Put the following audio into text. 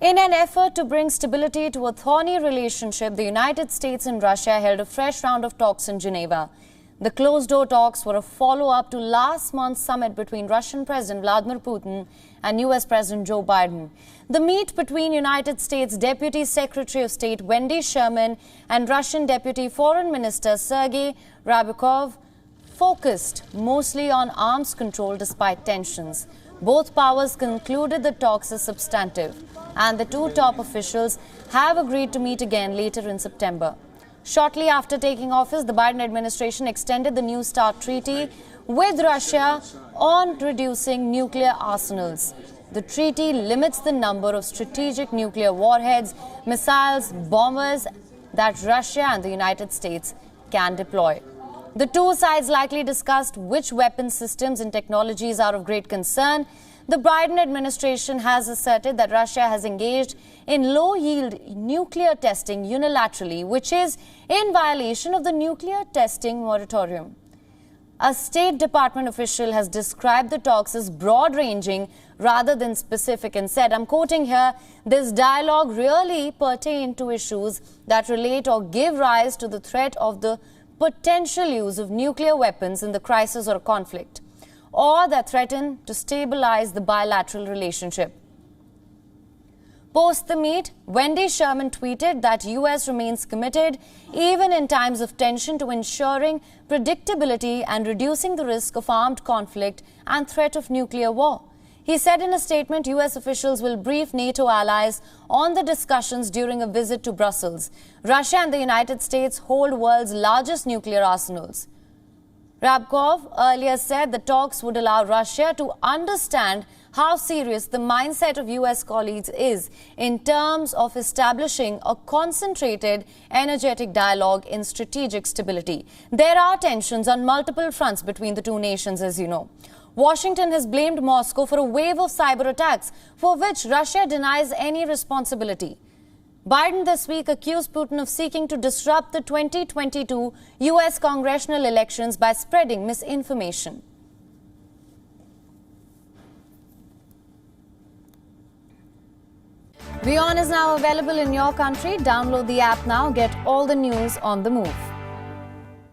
In an effort to bring stability to a thorny relationship, the United States and Russia held a fresh round of talks in Geneva. The closed-door talks were a follow-up to last month's summit between Russian President Vladimir Putin and US President Joe Biden. The meet between United States Deputy Secretary of State Wendy Sherman and Russian Deputy Foreign Minister Sergei Ryabkov focused mostly on arms control despite tensions. Both powers concluded the talks as substantive, and the two top officials have agreed to meet again later in September. Shortly after taking office, the Biden administration extended the New START treaty with Russia on reducing nuclear arsenals. The treaty limits the number of strategic nuclear warheads, missiles, bombers that Russia and the United States can deploy. The two sides likely discussed which weapon systems and technologies are of great concern. The Biden administration has asserted that Russia has engaged in low-yield nuclear testing unilaterally, which is in violation of the nuclear testing moratorium. A State Department official has described the talks as broad-ranging rather than specific and said, I'm quoting here, this dialogue really pertained to issues that relate or give rise to the threat of the potential use of nuclear weapons in the crisis or conflict, or that threaten to stabilize the bilateral relationship. Post the meet, Wendy Sherman tweeted that US remains committed, even in times of tension, to ensuring predictability and reducing the risk of armed conflict and threat of nuclear war. He said in a statement, US officials will brief NATO allies on the discussions during a visit to Brussels. Russia and the United States hold world's largest nuclear arsenals. Ryabkov earlier said the talks would allow Russia to understand how serious the mindset of US colleagues is in terms of establishing a concentrated, energetic dialogue in strategic stability. There are tensions on multiple fronts between the two nations, as you know. Washington has blamed Moscow for a wave of cyber attacks, for which Russia denies any responsibility. Biden this week accused Putin of seeking to disrupt the 2022 US congressional elections by spreading misinformation. WION is now available in your country. Download the app now. Get all the news on the move.